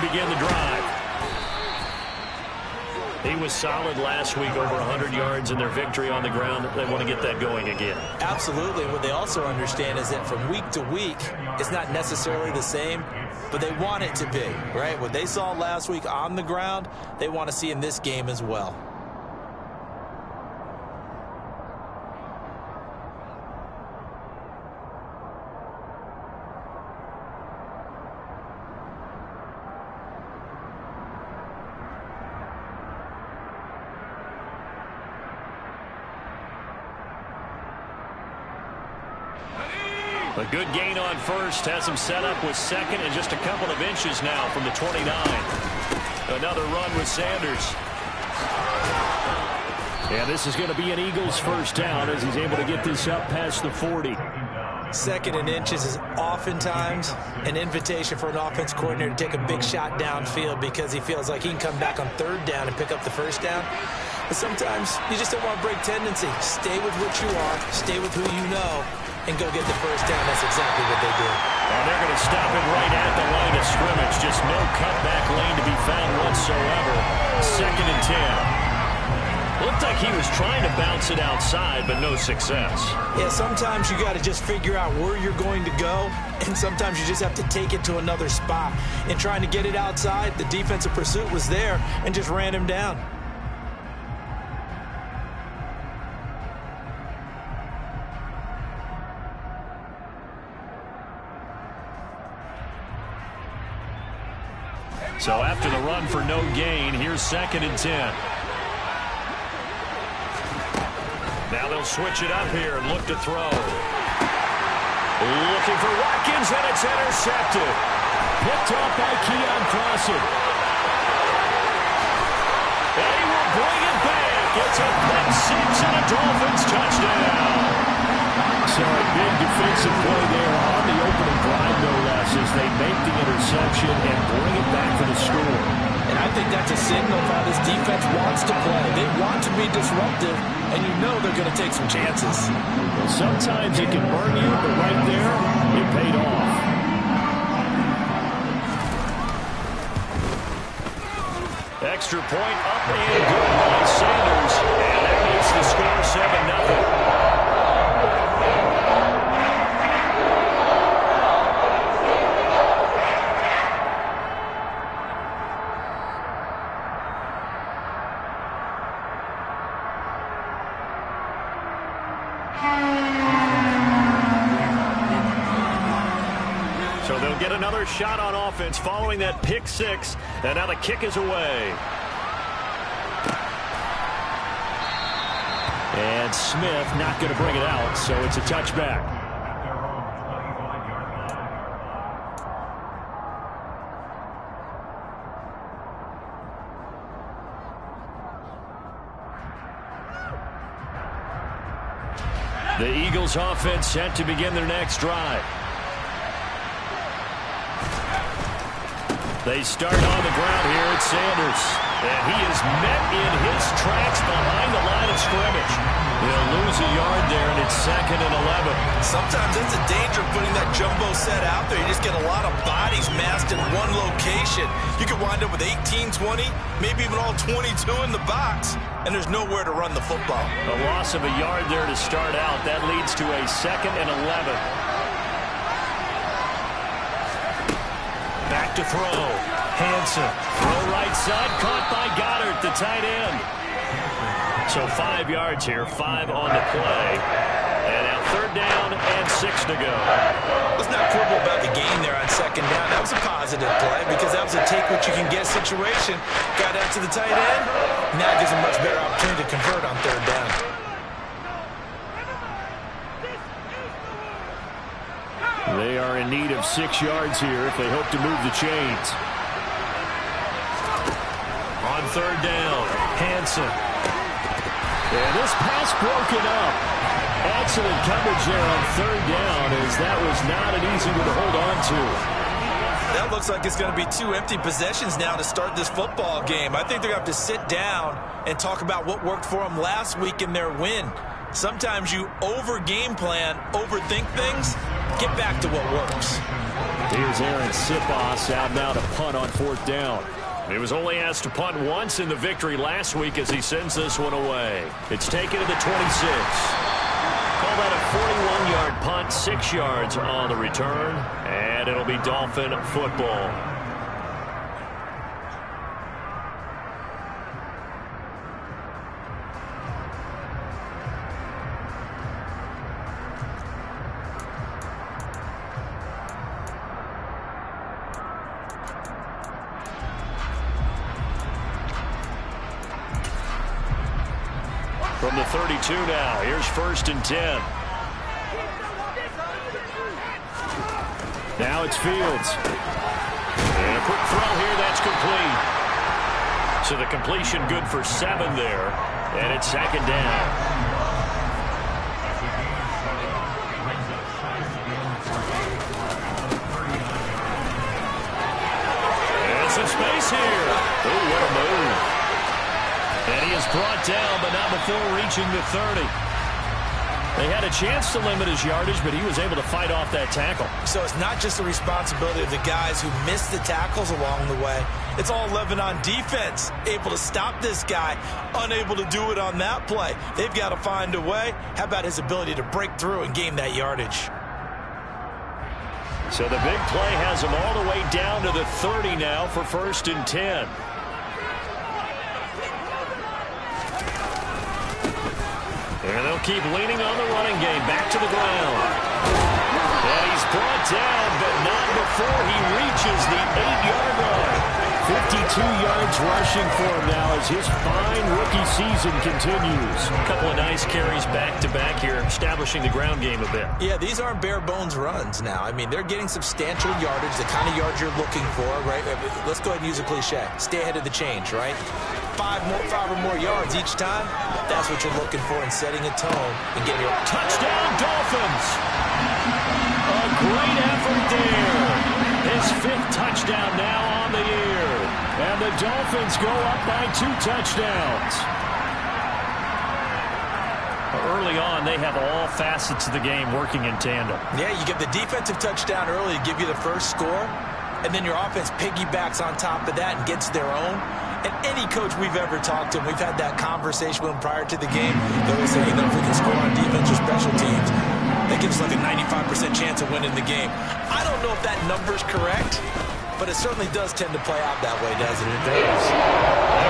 to begin the drive. He was solid last week, over 100 yards in their victory on the ground. They want to get that going again. Absolutely. What they also understand is that from week to week, it's not necessarily the same, but they want it to be, right? What they saw last week on the ground, they want to see in this game as well. A good gain on first has him set up with second and just a couple of inches now from the 29. Another run with Sanders. And this is going to be an Eagles first down as he's able to get this up past the 40. Second and inches is oftentimes an invitation for an offense coordinator to take a big shot downfield because he feels like he can come back on third down and pick up the first down. But sometimes you just don't want to break tendency. Stay with what you are, stay with who you know, and go get the first down. That's exactly what they did. And they're going to stop it right at the line of scrimmage. Just no cutback lane to be found whatsoever. Second and 10. Looked like he was trying to bounce it outside, but no success. Yeah, sometimes you got to just figure out where you're going to go, and sometimes you just have to take it to another spot. In trying to get it outside, the defensive pursuit was there and just ran him down. So after the run for no gain, here's second and 10. Now they'll switch it up here and look to throw. Looking for Watkins, and it's intercepted. Picked off by Keon Clausen. And he will bring it back. It's a pick six and a Dolphins touchdown. So a big defensive play there on the opening drive, no less, as they make the interception and bring it back for the score. And I think that's a signal of how this defense wants to play. They want to be disruptive, and you know they're going to take some chances. Well, sometimes it can burn you, but right there, it paid off. Extra point up and good by Sanders. And that makes the score 7-0. So they'll get another shot on offense following that pick six, and now the kick is away. And Smith not going to bring it out, so it's a touchback. The Eagles offense set to begin their next drive. They start on the ground here at Sanders. And he is met in his tracks behind the line of scrimmage. He'll lose a yard there, and it's second and 11. Sometimes that's the danger of putting that jumbo set out there. You just get a lot of bodies massed in one location. You could wind up with 18, 20, maybe even all 22 in the box, and there's nowhere to run the football. A loss of a yard there to start out. That leads to a second and 11. Back to throw. Hanson. Throw right side. Caught by Goddard, the tight end. So 5 yards here. 5 on the play. And now third down and 6 to go. Let's not quibble about the gain there on second down. That was a positive play because that was a take-what-you-can-get situation. Got out to the tight end. Now gives a much better opportunity to convert on third down. They are in need of 6 yards here if they hope to move the chains. On third down, Hanson. And this pass broken up. Excellent coverage there on third down, as that was not an easy one to hold on to. That looks like it's going to be 2 empty possessions now to start this football game. I think they're going to have to sit down and talk about what worked for them last week in their win. Sometimes you over-game plan, overthink things. Get back to what works. Here's Aaron Siposs out now to punt on 4th down. He was only asked to punt once in the victory last week as he sends this one away. It's taken to the 26. Call that a 41-yard punt, 6 yards on the return, and it'll be Dolphin football. From the 32 now, here's 1st and 10. Now it's Fields. And a quick throw here, that's complete. So the completion good for 7 there, and it's 2nd down. And some space here. Oh, what a move. And he is brought down, but not before reaching the 30. They had a chance to limit his yardage, but he was able to fight off that tackle. So it's not just the responsibility of the guys who missed the tackles along the way. It's all 11 on defense, able to stop this guy, unable to do it on that play. They've got to find a way. How about his ability to break through and gain that yardage? So the big play has him all the way down to the 30 now for 1st and 10. And they'll keep leaning on the running game. Back to the ground. And he's brought down, but not before he reaches the 8-yard line. 52 yards rushing for him now as his fine rookie season continues. A couple of nice carries back-to-back here, establishing the ground game a bit. Yeah, these aren't bare-bones runs now. I mean, they're getting substantial yardage, the kind of yards you're looking for, right? Let's go ahead and use a cliche. Stay ahead of the change, right? 5 or more yards each time, that's what you're looking for in setting a tone and getting your touchdown Dolphins. A great effort there. His 5th touchdown now on the year. And the Dolphins go up by 2 touchdowns. Early on, they have all facets of the game working in tandem. Yeah, you get the defensive touchdown early to give you the first score, and then your offense piggybacks on top of that and gets their own. And any coach we've ever talked to, we've had that conversation with them prior to the game. They always say, if we can score on defense or special teams, that gives us like a 95% chance of winning the game. I don't know if that number's correct, but it certainly does tend to play out that way, doesn't it? It does.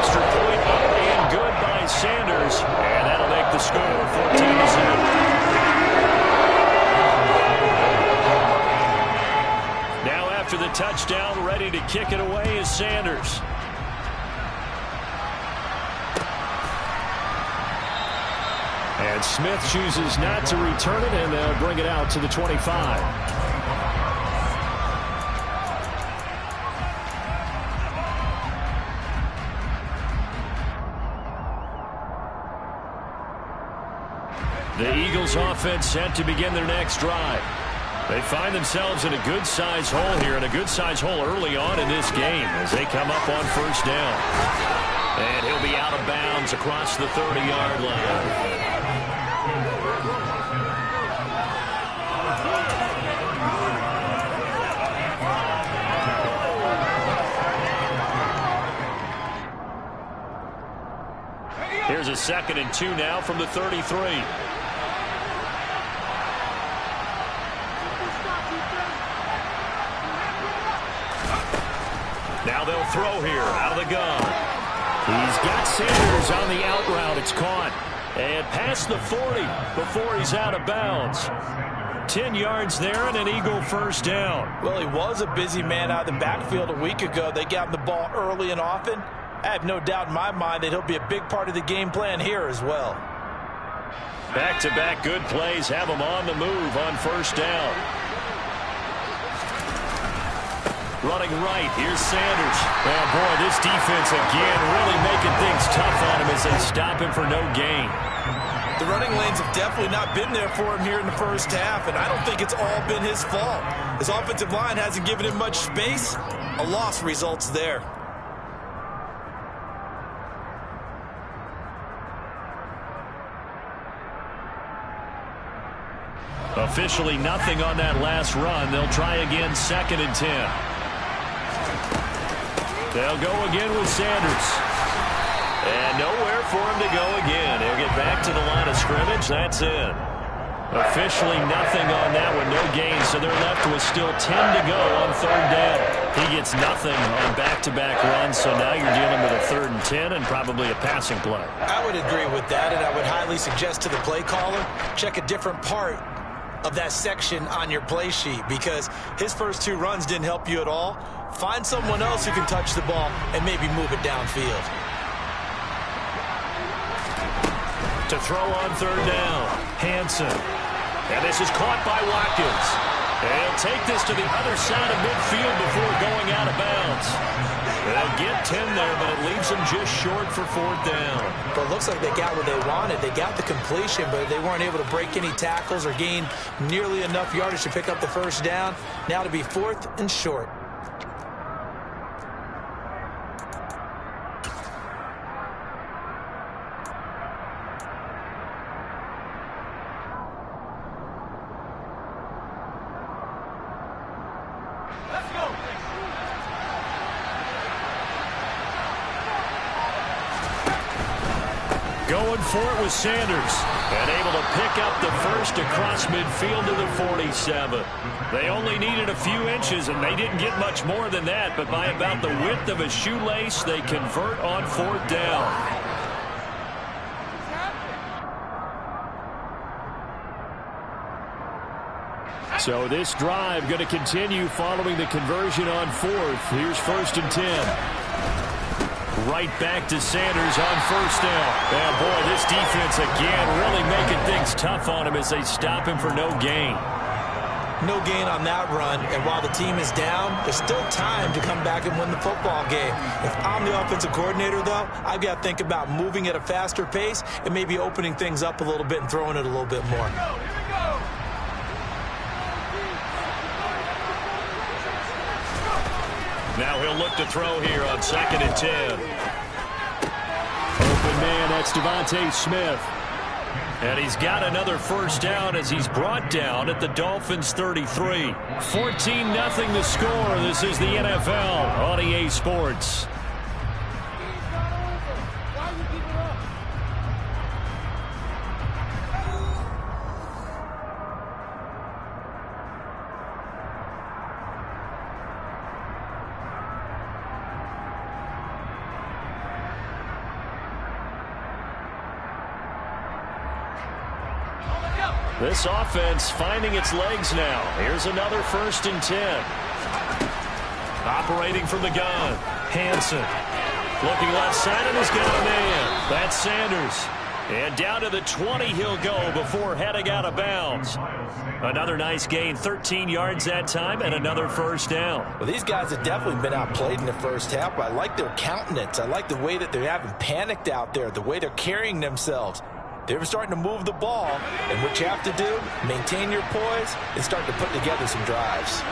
Extra point up and good by Sanders, and that'll make the score 14-7. Now after the touchdown, ready to kick it away is Sanders. And Smith chooses not to return it, and they'll bring it out to the 25. The Eagles offense set to begin their next drive. They find themselves in a good-sized hole here, and a good-sized hole early on in this game as they come up on 1st down. And he'll be out of bounds across the 30-yard line. Here's a 2nd and 2 now from the 33. Now they'll throw here out of the gun. He's got Sanders on the out route. It's caught. And past the 40 before he's out of bounds. 10 yards there and an Eagle 1st down. Well, he was a busy man out of the backfield a week ago. They got him the ball early and often. I have no doubt in my mind that he'll be a big part of the game plan here as well. Back-to-back good plays have him on the move on 1st down. Running right, here's Sanders. Oh, boy, this defense again really making things tough on him as they stop him for no gain. The running lanes have definitely not been there for him here in the first half, and I don't think it's all been his fault. His offensive line hasn't given him much space. A loss results there. Officially nothing on that last run. They'll try again, 2nd and 10. They'll go again with Sanders. And nowhere for him to go again. He'll get back to the line of scrimmage. That's it. Officially nothing on that one. No gain, so they're left with still 10 to go on 3rd down. He gets nothing on back-to-back runs, so now you're dealing with a 3rd and 10 and probably a passing play. I would agree with that, and I would highly suggest to the play caller, check a different part of that section on your play sheet, because his first 2 runs didn't help you at all. Find someone else who can touch the ball and maybe move it downfield. To throw on 3rd down, Hansen. And this is caught by Watkins. And he'll take this to the other side of midfield before going out of bounds. They'll get 10 there, but it leaves them just short for 4th down. But it looks like they got what they wanted. They got the completion, but they weren't able to break any tackles or gain nearly enough yardage to pick up the 1st down. Now to be 4th and short. Going for it with Sanders. And able to pick up the first across midfield to the 47. They only needed a few inches, and they didn't get much more than that. But by about the width of a shoelace, they convert on 4th down. So this drive going to continue following the conversion on 4th. Here's 1st and 10. Right back to Sanders on 1st down. And boy, this defense again really making things tough on him as they stop him for no gain. No gain on that run, and while the team is down, there's still time to come back and win the football game. If I'm the offensive coordinator, though, I've got to think about moving at a faster pace and maybe opening things up a little bit and throwing it a little bit more. Now he'll look to throw here on 2nd and 10. Open man, that's Devontae Smith. And he's got another 1st down as he's brought down at the Dolphins' 33. 14-0 the score. This is the NFL on EA Sports. This offense finding its legs now. Here's another 1st and 10. Operating from the gun, Hansen. Looking left side, and he's got a man. That's Sanders. And down to the 20 he'll go before heading out of bounds. Another nice gain, 13 yards that time, and another 1st down. Well, these guys have definitely been outplayed in the 1st half, but I like their countenance. I like the way that they haven't panicked out there, the way they're carrying themselves. They're starting to move the ball, and what you have to do, maintain your poise and start to put together some drives.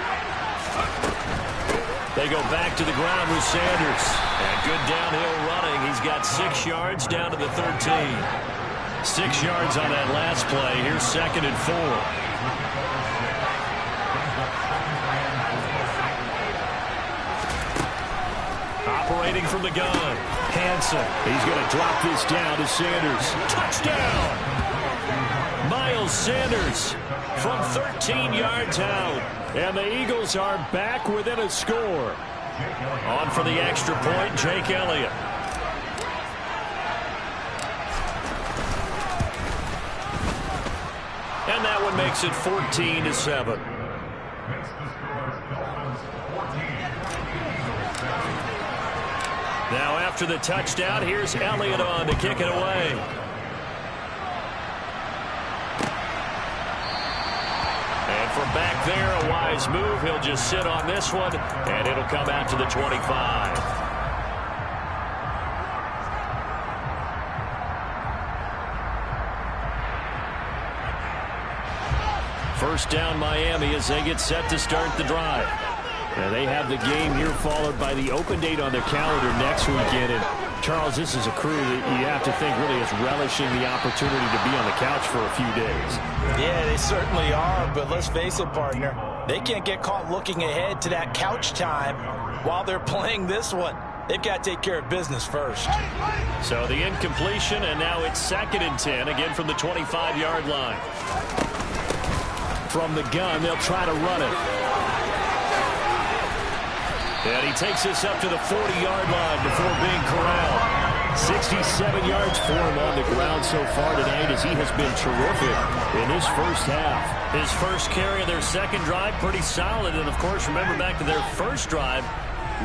They go back to the ground with Sanders. And good downhill running. He's got 6 yards down to the 13. 6 yards on that last play. Here's 2nd and 4. Operating from the gun, Hansen. He's going to drop this down to Sanders. Touchdown! Miles Sanders from 13 yards out. And the Eagles are back within a score. On for the extra point, Jake Elliott. And that one makes it 14-7. Now after the touchdown, here's Elliott on to kick it away. And from back there, a wise move. He'll just sit on this one, and it'll come out to the 25. First down, Miami, as they get set to start the drive. And they have the game here followed by the open date on their calendar next weekend. And Charles, this is a crew that you have to think really is relishing the opportunity to be on the couch for a few days. Yeah, they certainly are, but let's face it, partner. They can't get caught looking ahead to that couch time while they're playing this one. They've got to take care of business first. So the incompletion, and now it's 2nd and 10, again from the 25-yard line. From the gun, they'll try to run it. And he takes this up to the 40-yard line before being corralled. 67 yards for him on the ground so far tonight as he has been terrific in his first half. His first carry of their second drive, pretty solid. And, of course, remember back to their first drive,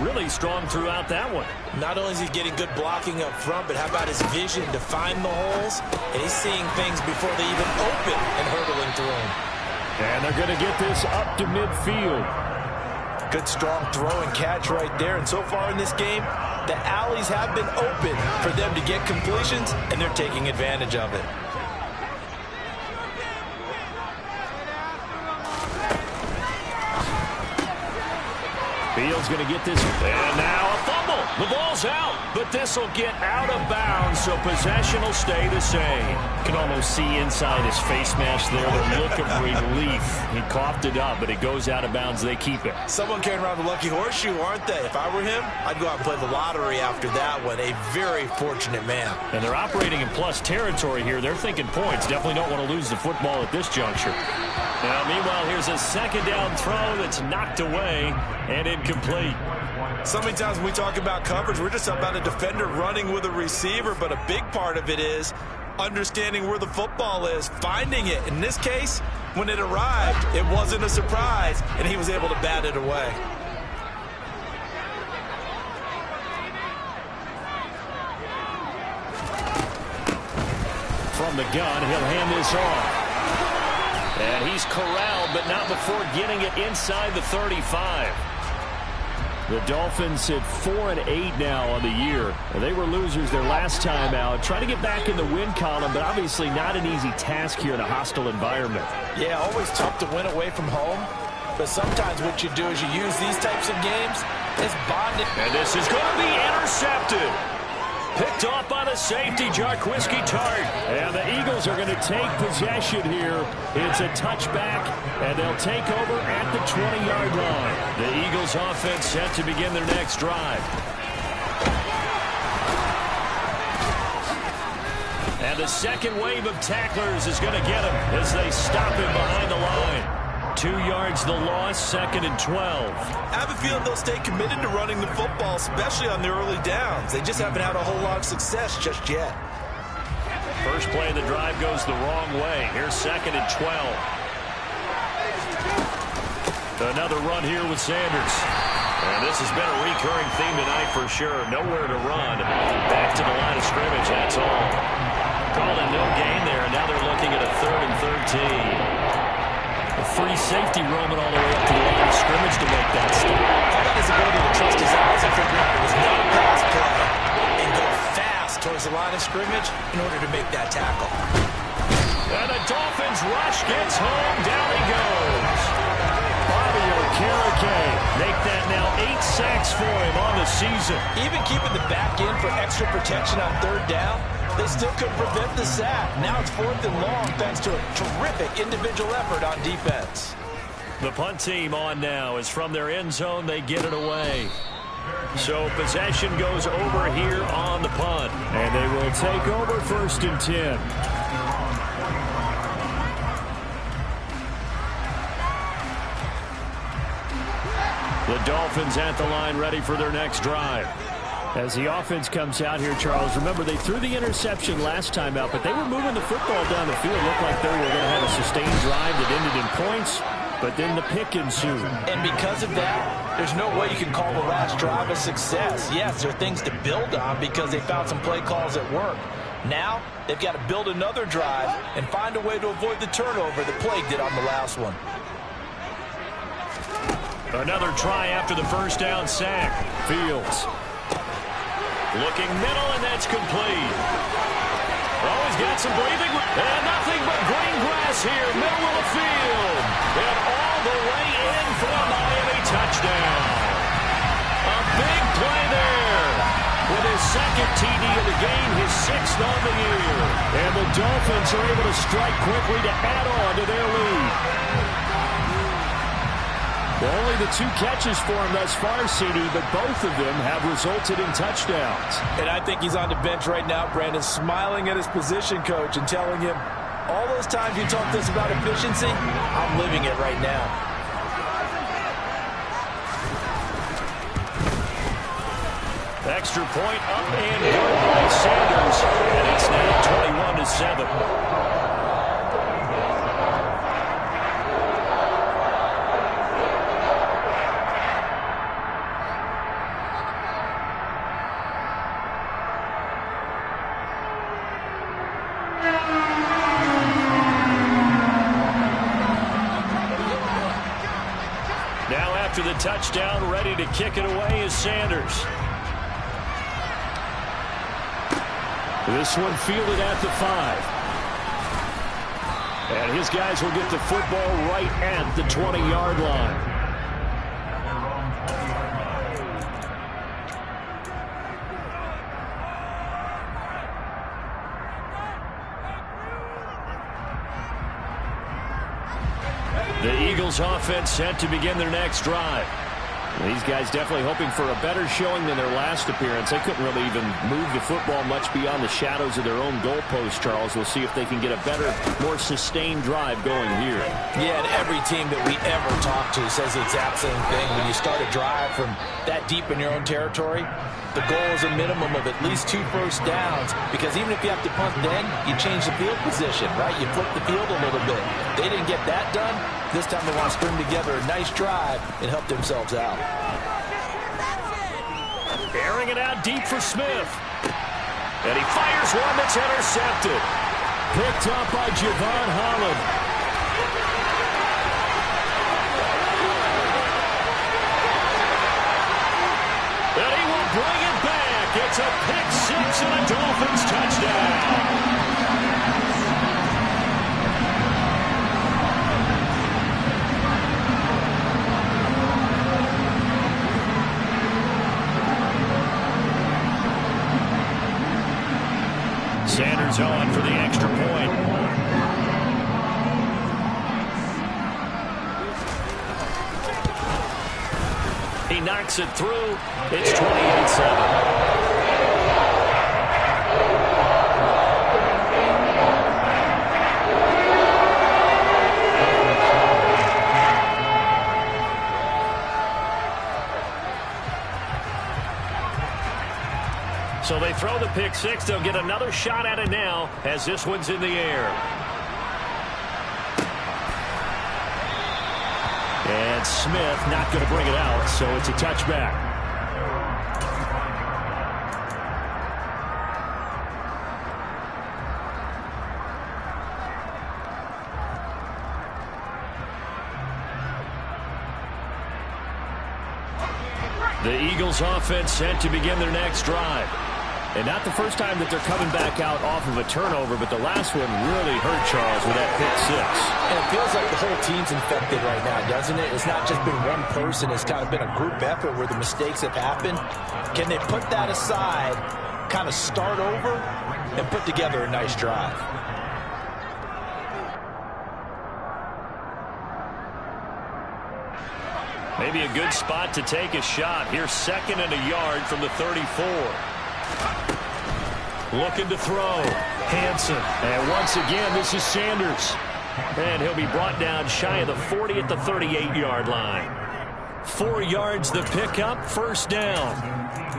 really strong throughout that one. Not only is he getting good blocking up front, but how about his vision to find the holes? And he's seeing things before they even open and hurdling through them. And they're going to get this up to midfield. Good strong throw and catch right there. And so far in this game, the alleys have been open for them to get completions, and they're taking advantage of it. Fields going to get this, and now a fumble. The ball's out, but this will get out of bounds, so possession will stay the same. You can almost see inside his face mask there the look of relief. He coughed it up, but it goes out of bounds. They keep it. Someone carrying around the lucky horseshoe, aren't they? If I were him, I'd go out and play the lottery after that one. A very fortunate man. And they're operating in plus territory here. They're thinking points. Definitely don't want to lose the football at this juncture. Now, meanwhile, here's a 2nd down throw that's knocked away and incomplete. So many times when we talk about coverage, we're just about a defender running with a receiver, but a big part of it is understanding where the football is, finding it. In this case, when it arrived, it wasn't a surprise, and he was able to bat it away. From the gun, he'll hand this off. And he's corralled, but not before getting it inside the 35. The Dolphins at 4-8 now on the year. They were losers their last time out. Trying to get back in the win column, but obviously not an easy task here in a hostile environment. Yeah, always tough to win away from home. But sometimes what you do is you use these types of games as bonding. And this is going to be intercepted. Picked off by the safety, Jarquiski Tart. And the Eagles are going to take possession here. It's a touchback, and they'll take over at the 20-yard line. The Eagles offense set to begin their next drive. And the second wave of tacklers is going to get him as they stop him behind the line. 2 yards the loss, 2nd and 12. I have a feeling they'll stay committed to running the football, especially on the early downs. They just haven't had a whole lot of success just yet. First play of the drive goes the wrong way. Here's 2nd and 12. Another run here with Sanders. And this has been a recurring theme tonight for sure. Nowhere to run. Back to the line of scrimmage, that's all. Called a no gain there, and now they're looking at a 3rd and 13. A free safety roaming all the way up to the line of scrimmage to make that stop. How about his ability to trust his eyes and figure out it was not a pass play and go fast towards the line of scrimmage in order to make that tackle. And the Dolphins rush gets home. Down he goes. Bobby Okereke make that now 8 sacks for him on the season. Even keeping the back end for extra protection on 3rd down, they still couldn't prevent the sack. Now it's 4th and long thanks to a terrific individual effort on defense. The punt team on now is from their end zone. They get it away. So possession goes over here on the punt. And they will take over 1st and 10. The Dolphins at the line ready for their next drive. As the offense comes out here, Charles, remember they threw the interception last time out, but they were moving the football down the field. It looked like they were going to have a sustained drive that ended in points, but then the pick ensued. And because of that, there's no way you can call the last drive a success. Yes, there are things to build on because they found some play calls that work. Now, they've got to build another drive and find a way to avoid the turnover that plagued it on the last one. Another try after the first down sack. Fields. Looking middle, and that's complete. Oh, he's got some breathing. And nothing but green grass here, middle of the field. And all the way in for a Miami touchdown. A big play there with his second TD of the game, his 6th on the year. And the Dolphins are able to strike quickly to add on to their lead. Only the 2 catches for him thus far, CD, but both of them have resulted in touchdowns. And I think he's on the bench right now, Brandon, smiling at his position coach and telling him, all those times you talked to us about efficiency, I'm living it right now. Extra point up and good by Sanders, and it's now 21-7. Now after the touchdown, ready to kick it away is Sanders. This one fielded at the 5. And his guys will get the football right at the 20-yard line. The Eagles offense set to begin their next drive. These guys definitely hoping for a better showing than their last appearance. They couldn't really even move the football much beyond the shadows of their own goalpost, Charles. We'll see if they can get a better, more sustained drive going here. Yeah, and every team that we ever talk to says the exact same thing. When you start a drive from that deep in your own territory, the goal is a minimum of at least 2 first downs, because even if you have to punt then, you change the field position, right? You flip the field a little bit. They didn't get that done. This time they want to string together a nice drive and help themselves out. Airing it out deep for Smith. And he fires one that's intercepted. Picked up by Javon Holland. And he will bring it back. It's a pick-6 and a Dolphins touchdown. Sanders on for the extra point. He knocks it through. It's 28-7. So they throw the pick-6. They'll get another shot at it now as this one's in the air. And Smith not going to bring it out, so it's a touchback. The Eagles offense set to begin their next drive. And not the first time that they're coming back out off of a turnover, but the last one really hurt Charles with that pick-6. And it feels like the whole team's infected right now, doesn't it? It's not just been one person. It's kind of been a group effort where the mistakes have happened. Can they put that aside, kind of start over, and put together a nice drive? Maybe a good spot to take a shot. Here's 2nd and a yard from the 34. Looking to throw. Hanson. And once again, this is Sanders. And he'll be brought down shy of the 40 at the 38-yard line. 4 yards the pickup, first down.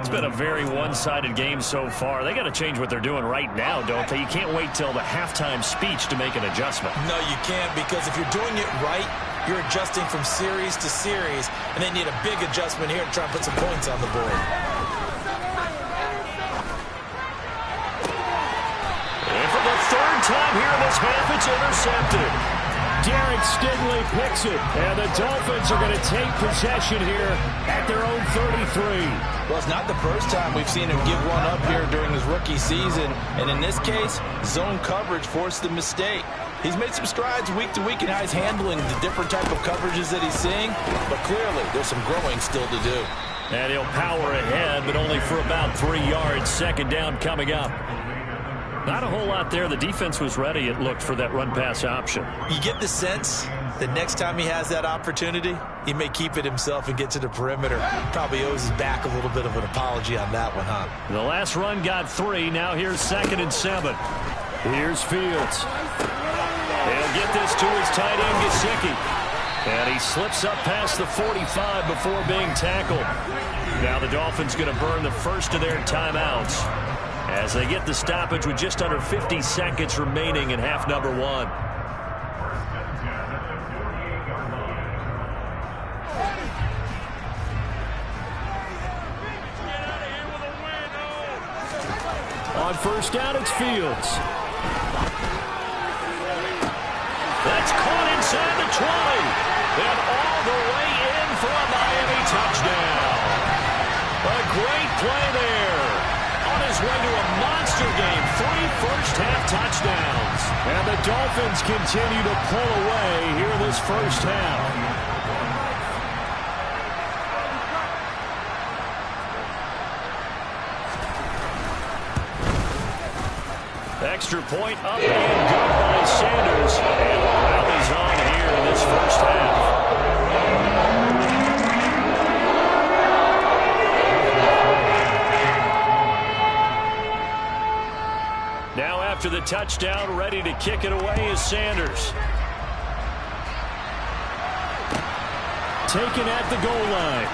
It's been a very one-sided game so far. They got to change what they're doing right now, don't they? You can't wait till the halftime speech to make an adjustment. No, you can't, because if you're doing it right, you're adjusting from series to series, and they need a big adjustment here to try and put some points on the board. And for the 3rd time here in this half, it's intercepted. Derek Stingley picks it, and the Dolphins are going to take possession here at their own 33. Well, it's not the first time we've seen him give one up here during his rookie season, and in this case, zone coverage forced the mistake. He's made some strides week to week in how he's handling the different type of coverages that he's seeing, but clearly there's some growing still to do. And he'll power ahead, but only for about 3 yards. Second down coming up. Not a whole lot there. The defense was ready, it looked, for that run-pass option. You get the sense that next time he has that opportunity, he may keep it himself and get to the perimeter. Probably owes his back a little bit of an apology on that one, huh? The last run got 3. Now here's 2nd and 7. Here's Fields. He'll get this to his tight end, Gesicki. And he slips up past the 45 before being tackled. Now the Dolphins going to burn the first of their timeouts as they get the stoppage with just under 50 seconds remaining in half number 1. On first down, it's Fields. That's caught inside the 20. And all the way in for a Miami touchdown. A great play there. On his way to a monster game. 3 first-half touchdowns. And the Dolphins continue to pull away here in this first half. Extra point up and good by Sanders. And the rally's on here in this first half. Now after the touchdown, ready to kick it away is Sanders. Taken at the goal line.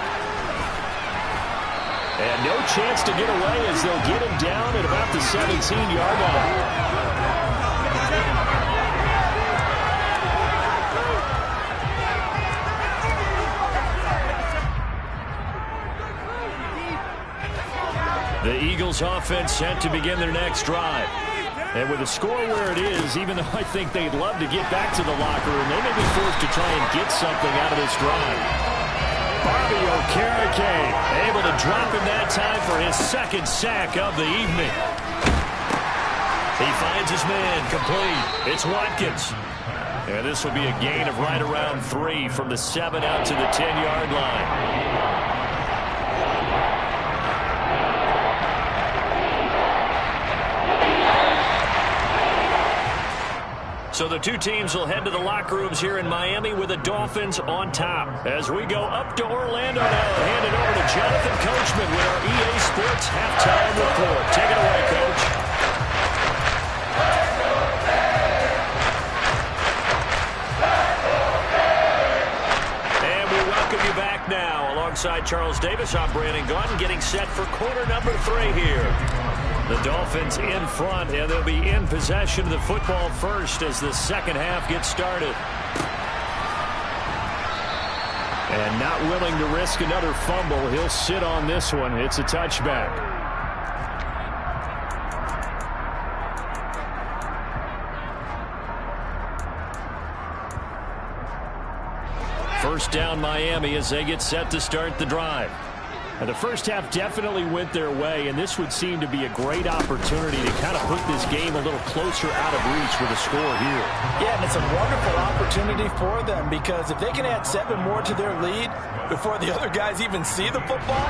And no chance to get away as they'll get him down at about the 17-yard line. The Eagles offense set to begin their next drive. And with the score where it is, even though I think they'd love to get back to the locker room, they may be forced to try and get something out of this drive. Bobby Okereke able to drop him that time for his 2nd sack of the evening. He finds his man complete. It's Watkins. And this will be a gain of right around 3 from the 7 out to the 10-yard line. So the two teams will head to the locker rooms here in Miami with the Dolphins on top. As we go up to Orlando now, hand it over to Jonathan Coachman with our EA Sports Halftime Report. Take it away, Coach. And we welcome you back now. Alongside Charles Davis, I'm Brandon Gaudin, getting set for quarter number 3 here. The Dolphins in front, and they'll be in possession of the football first as the second half gets started. And not willing to risk another fumble, he'll sit on this one. It's a touchback. First down Miami as they get set to start the drive. And the first half definitely went their way, and this would seem to be a great opportunity to kind of put this game a little closer out of reach with a score here. Yeah, and it's a wonderful opportunity for them because if they can add 7 more to their lead before the other guys even see the football,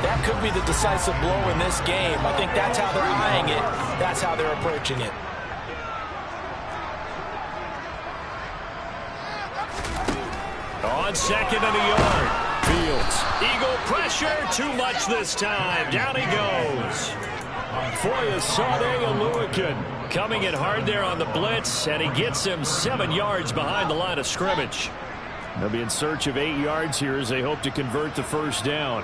that could be the decisive blow in this game. I think that's how they're eyeing it. That's how they're approaching it. On 2nd and a yard. Fields. Eagle pressure. Too much this time. Down he goes. Foyesade Oluokun coming in hard there on the blitz, and he gets him 7 yards behind the line of scrimmage. They'll be in search of 8 yards here as they hope to convert the first down.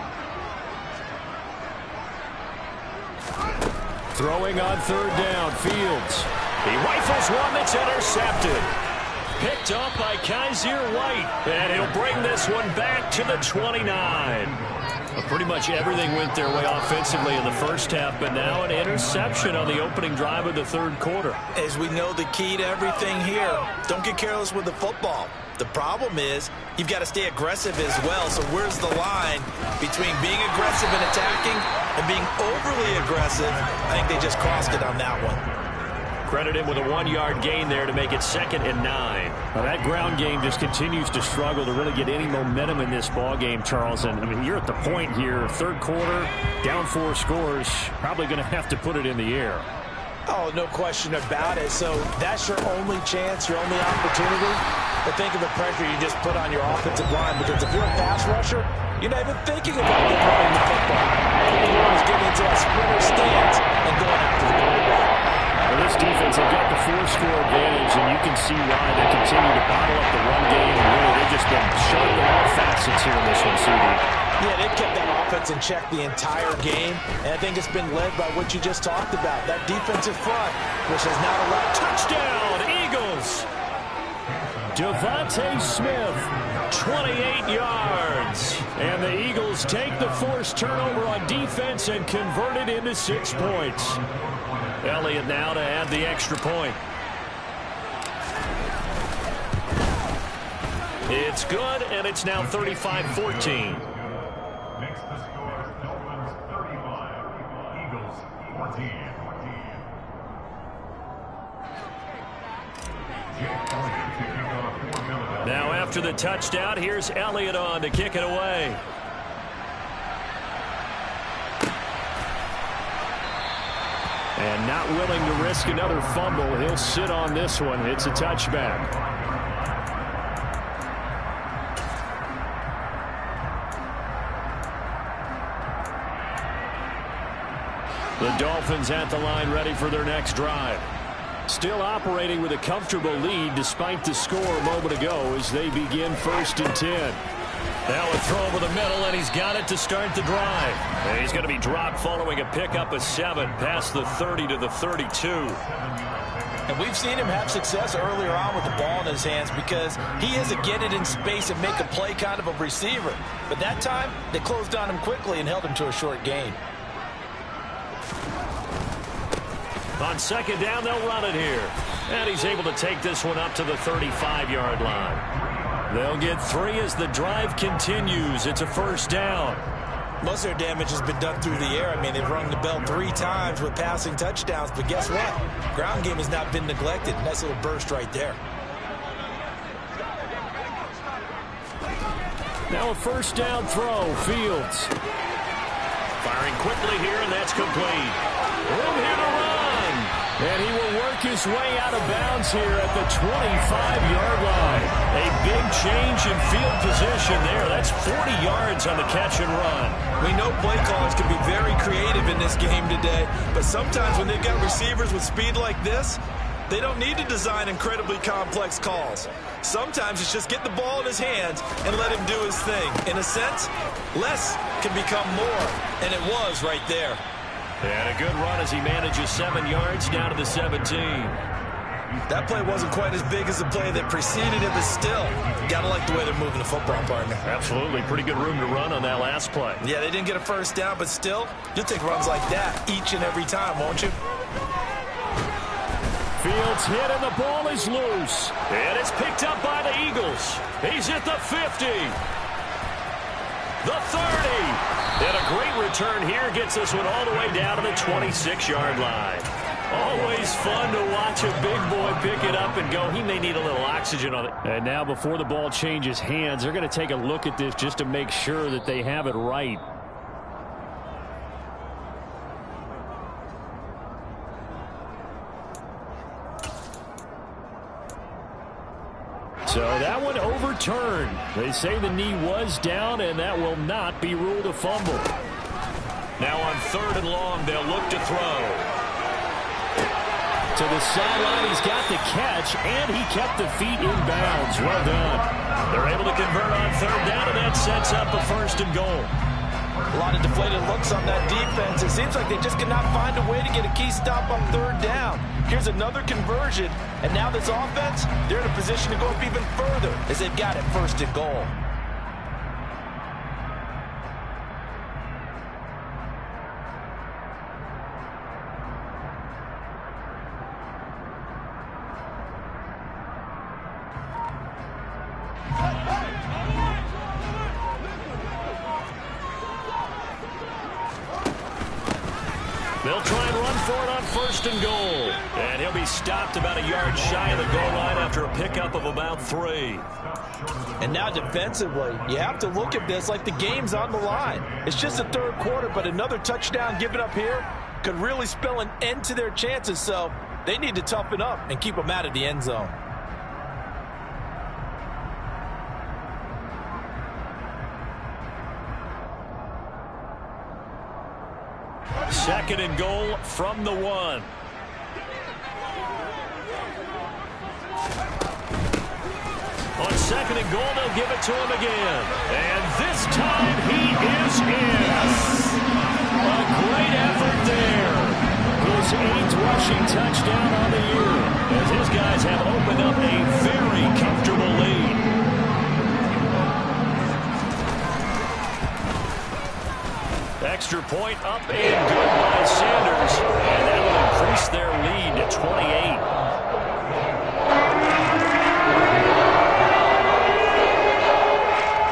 Throwing on 3rd down. Fields. He rifles one that's intercepted. Picked up by Kaiser White, and he'll bring this one back to the 29. Well, pretty much everything went their way offensively in the first half, but now an interception on the opening drive of the 3rd quarter. As we know, the key to everything here, don't get careless with the football. The problem is you've got to stay aggressive as well. So where's the line between being aggressive and attacking and being overly aggressive? I think they just crossed it on that one. Credit him with a 1-yard gain there to make it 2nd and 9. Well, that ground game just continues to struggle to really get any momentum in this ball game, Charles. And I mean, you're at the point here, third quarter, down 4 scores, probably going to have to put it in the air. Oh, no question about it. So that's your only chance, your only opportunity. But think of the pressure you just put on your offensive line, because if you're a pass rusher, you're not even thinking about running the football. All you want is getting into that sprinter stance and going after the quarterback. Well, this defense, they've got the 4-score advantage, and you can see why they continue to bottle up the run game. And really, they've just been sharp in all facets here in this one, CD. Yeah, they've kept that offense in check the entire game, and I think it's been led by what you just talked about, that defensive front, which has not allowed. Touchdown, Eagles! Devontae Smith, 28 yards. And the Eagles take the forced turnover on defense and convert it into 6 points. Elliott now to add the extra point. It's good, and it's now 35-14. Makes the score Dolphins 35, Eagles 14. Now after the touchdown, here's Elliott on to kick it away. And not willing to risk another fumble, he'll sit on this one. It's a touchback. The Dolphins at the line, ready for their next drive. Still operating with a comfortable lead despite the score a moment ago as they begin 1st and 10. Now a throw over the middle, and he's got it to start the drive. And he's going to be dropped following a pickup of 7 past the 30 to the 32. And we've seen him have success earlier on with the ball in his hands because he is a get it in space and make a play kind of a receiver. But that time, they closed on him quickly and held him to a short gain. On 2nd down, they'll run it here. And he's able to take this one up to the 35-yard line. They'll get 3 as the drive continues. It's a 1st down. Most of their damage has been done through the air. I mean, they've rung the bell 3 times with passing touchdowns. But guess what? Ground game has not been neglected. Nice little burst right there. Now a 1st down throw. Fields. Firing quickly here, and that's complete. Room here to run. And he will work his way out of bounds here at the 25-yard line. A big change in field position there. That's 40 yards on the catch and run. We know play callers can be very creative in this game today, but sometimes when they've got receivers with speed like this, they don't need to design incredibly complex calls. Sometimes it's just get the ball in his hands and let him do his thing. In a sense, less can become more, and it was right there. And a good run as he manages 7 yards down to the 17. That play wasn't quite as big as the play that preceded it, but still, gotta like the way they're moving the football, partner. Absolutely. Pretty good room to run on that last play. Yeah, they didn't get a 1st down, but still, you'll take runs like that each and every time, won't you? Fields hit, and the ball is loose. And it's picked up by the Eagles. He's at the 50. The 30. And a great return here gets this one all the way down to the 26-yard line. Always fun to watch a big boy pick it up and go. He may need a little oxygen on it. And now before the ball changes hands, they're going to take a look at this just to make sure that they have it right. So that one overturned. They say the knee was down, and that will not be ruled a fumble. Now on 3rd and long, they'll look to throw. To the sideline, he's got the catch, and he kept the feet in bounds. Well done. They're able to convert on 3rd down, and that sets up a 1st and goal. A lot of deflated looks on that defense. It seems like they just cannot find a way to get a key stop on 3rd down. Here's another conversion, and now this offense, they're in a position to go up even further as they've got it 1st and goal. They'll try and run for it on 1st and goal. And he'll be stopped about a yard shy of the goal line after a pickup of about 3. And now defensively, you have to look at this like the game's on the line. It's just the 3rd quarter, but another touchdown given up here could really spell an end to their chances. So they need to toughen up and keep them out of the end zone. 2nd and goal from the 1. On 2nd and goal, they'll give it to him again. And this time he is in. A great effort there. His 8th rushing touchdown on the year, as his guys have opened up a very comfortable lead. Extra point up and good by Sanders. And that will increase their lead to 28.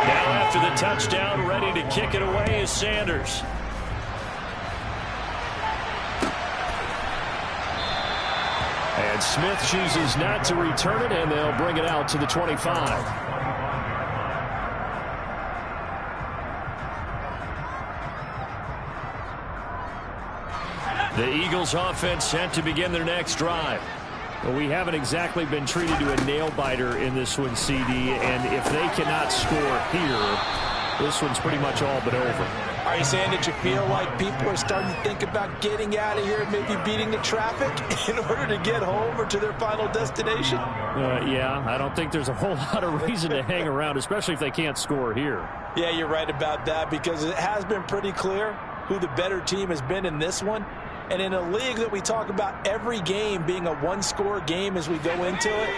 Now after the touchdown, ready to kick it away is Sanders. And Smith chooses not to return it, and they'll bring it out to the 25. The Eagles offense set to begin their next drive. Well, we haven't exactly been treated to a nail-biter in this one, CD, and if they cannot score here, this one's pretty much all but over. Are you saying that you feel like people are starting to think about getting out of here and maybe beating the traffic in order to get home or to their final destination? Yeah, I don't think there's a whole lot of reason to hang around, especially if they can't score here. Yeah, you're right about that, because it has been pretty clear who the better team has been in this one. And in a league that we talk about every game being a one-score game as we go into it,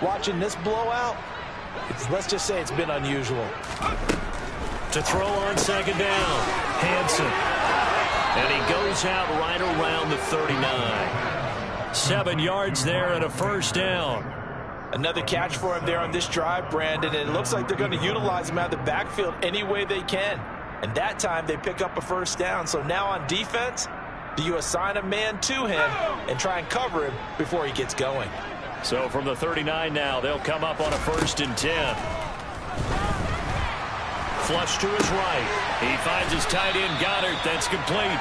watching this blowout, let's just say it's been unusual. To throw on 2nd down, Hansen. And he goes out right around the 39. 7 yards there and a 1st down. Another catch for him there on this drive, Brandon, and it looks like they're going to utilize him out of the backfield any way they can. And that time they pick up a 1st down. So now on defense, do you assign a man to him and try and cover him before he gets going? So from the 39 now, they'll come up on a 1st and 10. Flush to his right. He finds his tight end, Goddard. That's complete.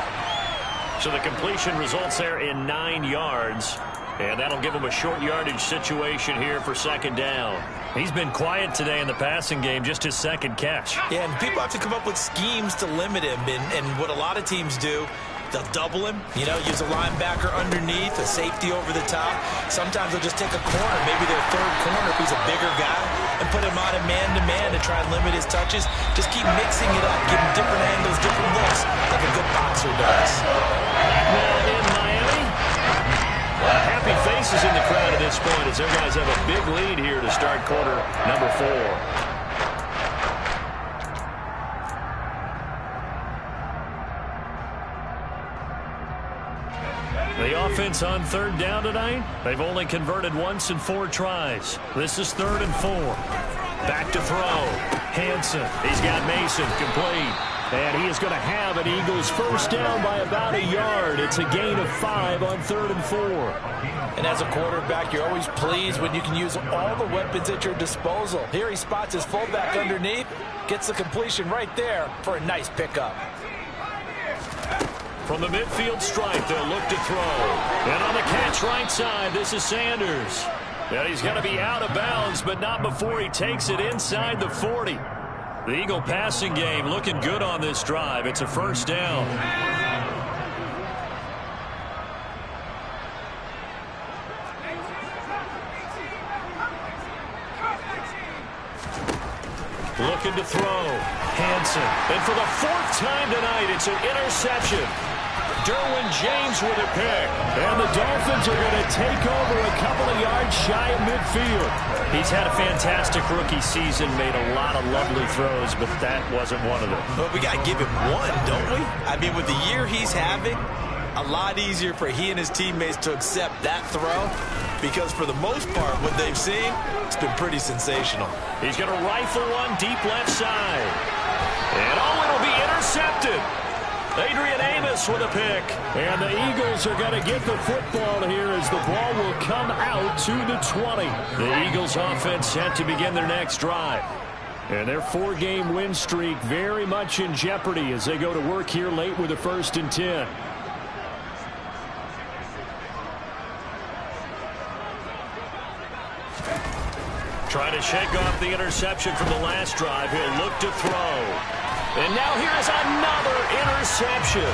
So the completion results there in 9 yards. And that'll give him a short yardage situation here for 2nd down. He's been quiet today in the passing game, just his 2nd catch. Yeah, and people have to come up with schemes to limit him. And what a lot of teams do, they'll double him, use a linebacker underneath, a safety over the top. Sometimes they'll just take a corner, maybe their 3rd corner if he's a bigger guy, and put him on a man-to-man to try and limit his touches. Just keep mixing it up, give him different angles, different looks, like a good boxer does. Now in Miami, happy faces in the crowd at this point as their guys have a big lead here to start quarter number 4. The offense on 3rd down tonight, they've only converted once in 4 tries. This is 3rd and 4. Back to throw. Hansen. He's got Mason complete. And he is going to have an Eagles 1st down by about a yard. It's a gain of 5 on 3rd and 4. And as a quarterback, you're always pleased when you can use all the weapons at your disposal. Here he spots his fullback underneath, gets the completion right there for a nice pickup. From the midfield stripe, they'll look to throw. And on the catch right side, this is Sanders. And he's going to be out of bounds, but not before he takes it inside the 40. The Eagle passing game looking good on this drive. It's a 1st down. Looking to throw. Hansen. And for the 4th time tonight, it's an interception. Derwin James with a pick. And the Dolphins are going to take over a couple of yards shy of midfield. He's had a fantastic rookie season, made a lot of lovely throws, but that wasn't one of them. Well, we got to give him one, don't we? I mean, with the year he's having, a lot easier for he and his teammates to accept that throw, because for the most part, what they've seen, it's been pretty sensational. He's going to rifle one deep left side. And it'll be intercepted. Adrian Amos with a pick. And the Eagles are going to get the football here as the ball will come out to the 20. The Eagles offense set to begin their next drive. And their 4-game win streak very much in jeopardy as they go to work here late with a 1st and 10. Trying to shake off the interception from the last drive. He'll look to throw. And now here's another interception.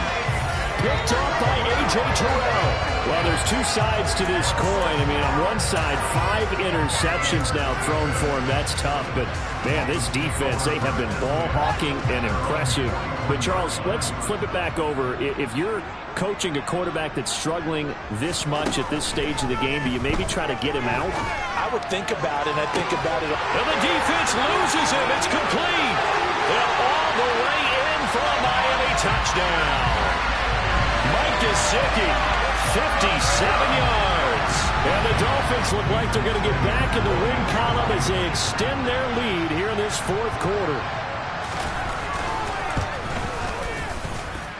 Picked off by A.J. Terrell. Well, there's two sides to this coin. I mean, on one side, 5 interceptions now thrown for him. That's tough. But, man, this defense, they have been ball hawking and impressive. But, Charles, let's flip it back over. If you're coaching a quarterback that's struggling this much at this stage of the game, do you maybe try to get him out? I would think about it, and I think about it. And the defense loses him. It's complete. And all the way in for a Miami touchdown. Mike Gesicki, 57 yards. And the Dolphins look like they're going to get back in the win column as they extend their lead here in this 4th quarter.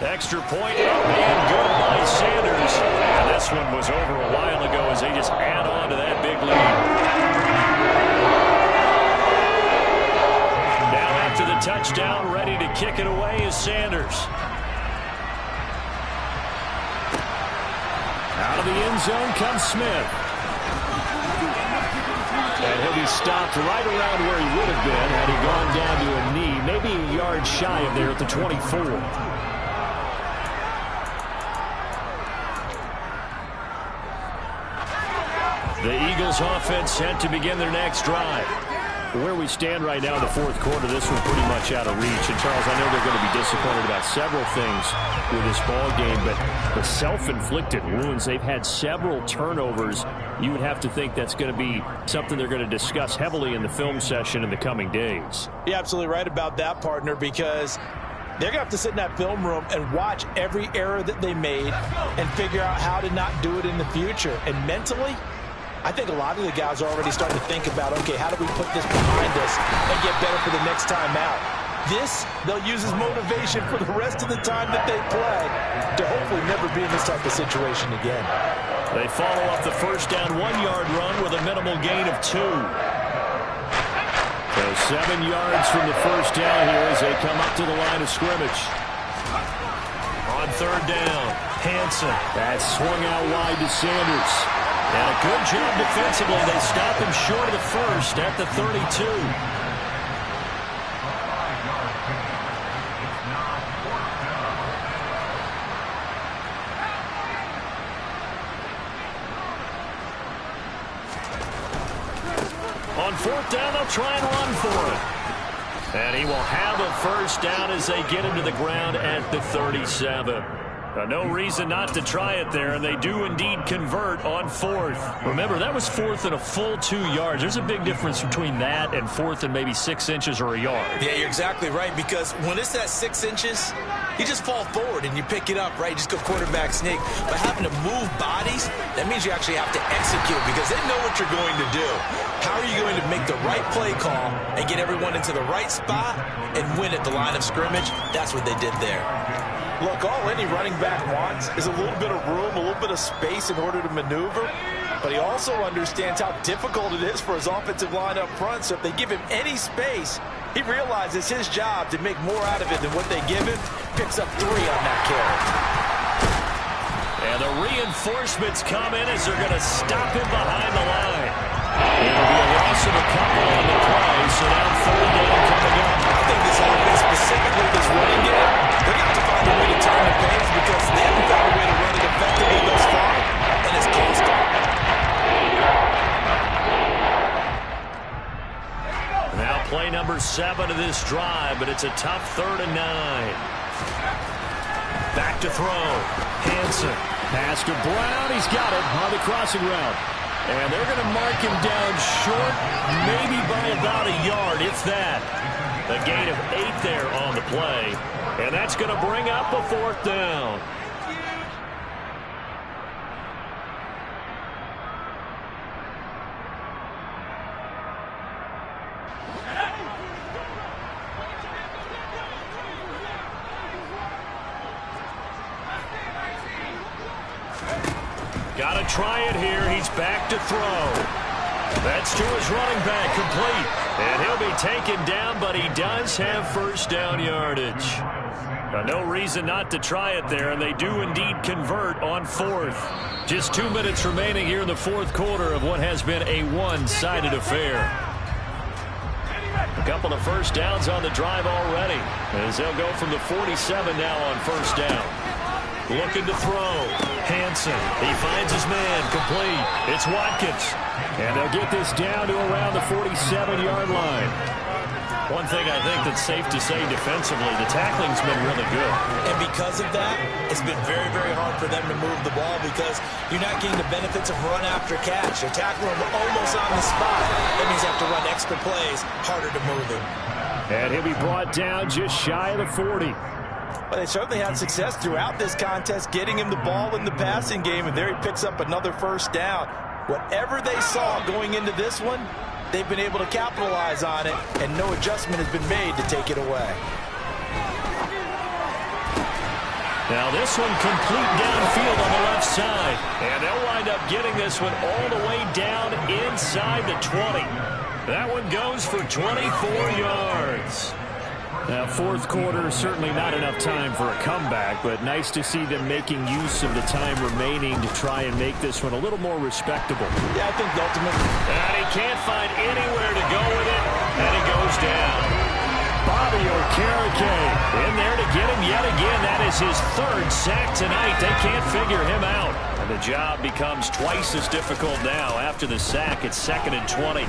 Extra point up and good by Sanders. And this one was over a while ago as they just add on to that big lead. Now after the touchdown, ready to kick it away is Sanders. Out of the end zone comes Smith. And he'll be stopped right around where he would have been had he gone down to a knee, maybe a yard shy of there at the 24. The Eagles offense set to begin their next drive. Where we stand right now in the 4th quarter, this one's pretty much out of reach. And, Charles, I know they're going to be disappointed about several things with this ball game, but the self-inflicted wounds, they've had several turnovers. You would have to think that's going to be something they're going to discuss heavily in the film session in the coming days. You're absolutely right about that, partner, because they're going to have to sit in that film room and watch every error that they made and figure out how to not do it in the future. And mentally, I think a lot of the guys are already starting to think about, okay, how do we put this behind us and get better for the next time out? This, they'll use as motivation for the rest of the time that they play to hopefully never be in this type of situation again. They follow up the first down 1-yard run with a minimal gain of 2. So 7 yards from the first down here as they come up to the line of scrimmage. On 3rd down, Hansen. That's swung out wide to Sanders. And a good job defensively. They stop him short of the first at the 32. On 4th down, they'll try and run for it. And he will have a first down as they get him to the ground at the 37. No reason not to try it there, and they do indeed convert on 4th. Remember, that was 4th and a full 2 yards. There's a big difference between that and 4th and maybe 6 inches or a yard. Yeah, you're exactly right, because when it's that 6 inches, you just fall forward and you pick it up, right? You just go quarterback sneak. But having to move bodies, that means you actually have to execute because they know what you're going to do. How are you going to make the right play call and get everyone into the right spot and win at the line of scrimmage? That's what they did there. Look, all any running back wants is a little bit of room, a little bit of space in order to maneuver. But he also understands how difficult it is for his offensive line up front. So if they give him any space, he realizes his job to make more out of it than what they give him. Picks up 3 on that carry. And the reinforcements come in as they're going to stop him behind the line. It'll be a loss of a couple on the play, so now 3rd down coming up. I think this offense, specifically this running game, they're going to have to find a way to turn the page because they haven't found a way to run it effectively thus far, and it's cost them. Now play number 7 of this drive, but it's a tough 3rd and 9. Back to throw. Hansen. Pass to Brown. He's got it on the crossing route. And they're going to mark him down short, maybe by about a yard, if that. A gain of 8 there on the play. And that's going to bring up a 4th down. Got to try it here. He's back to throw. That's to his running back, complete. And he'll be taken down, but he does have first down yardage. No reason not to try it there, and they do indeed convert on fourth. Just 2 minutes remaining here in the fourth quarter of what has been a one-sided affair. A couple of first downs on the drive already, as they'll go from the 47 now on first down. Looking to throw. Hansen. He finds his man. Complete. It's Watkins. And they'll get this down to around the 47-yard line. One thing I think that's safe to say defensively, the tackling's been really good. And because of that, it's been very, very hard for them to move the ball because you're not getting the benefits of run after catch. You're tackling them almost on the spot. That means you have to run extra plays, harder to move him. And he'll be brought down just shy of the 40. Well, they certainly had success throughout this contest, getting him the ball in the passing game, and there he picks up another first down. Whatever they saw going into this one, they've been able to capitalize on it, and no adjustment has been made to take it away. Now this one complete downfield on the left side, and they'll wind up getting this one all the way down inside the 20. That one goes for 24 yards. Now, fourth quarter, certainly not enough time for a comeback, but nice to see them making use of the time remaining to try and make this one a little more respectable. Yeah, I think ultimately. And he can't find anywhere to go with it, and it goes down. Bobby Okereke in there to get him yet again. That is his third sack tonight. They can't figure him out. And the job becomes twice as difficult now after the sack. It's 2nd and 20.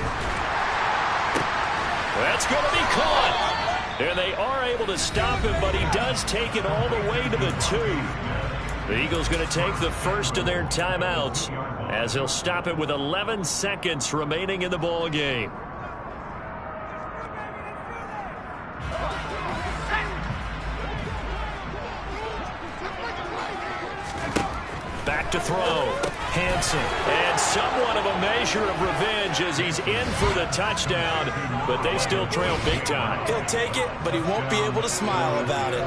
That's going to be caught. And they are able to stop him, but he does take it all the way to the 2. The Eagles going to take the first of their timeouts as he'll stop it with 11 seconds remaining in the ball game. Back to throw. Hansen. And somewhat of a measure of revenge as he's in for the touchdown, but they still trail big time. He'll take it, but he won't be able to smile about it.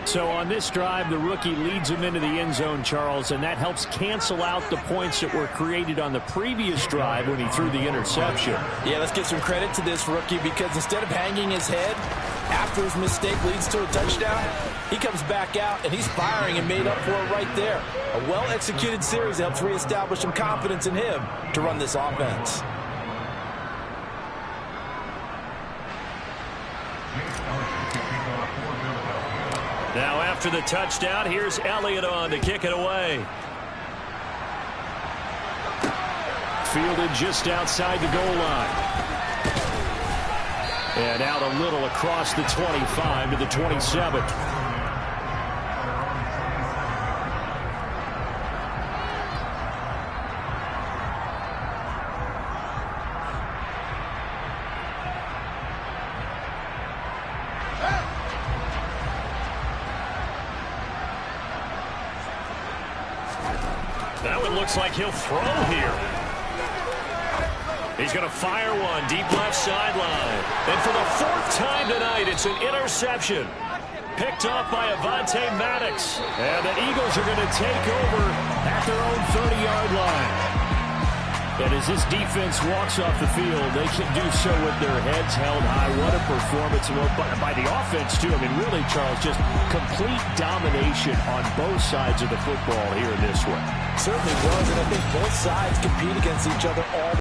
So on this drive, the rookie leads him into the end zone, Charles, and that helps cancel out the points that were created on the previous drive when he threw the interception. Yeah, let's give some credit to this rookie because instead of hanging his head after his mistake leads to a touchdown, he comes back out and he's firing and made up for it right there. A well-executed series helps reestablish some confidence in him to run this offense. Now after the touchdown, here's Elliott on to kick it away. Fielded just outside the goal line. And out a little across the 25 to the 27. That one looks like he'll throw here. He's going to fire one deep left sideline. And for the 4th time tonight, it's an interception. Picked up by Avonte Maddox. And the Eagles are going to take over at their own 30-yard line. And as this defense walks off the field, they can do so with their heads held high. What a performance by the offense, too. I mean, really, Charles, just complete domination on both sides of the football here in this one. Certainly was, and I think both sides compete against each other all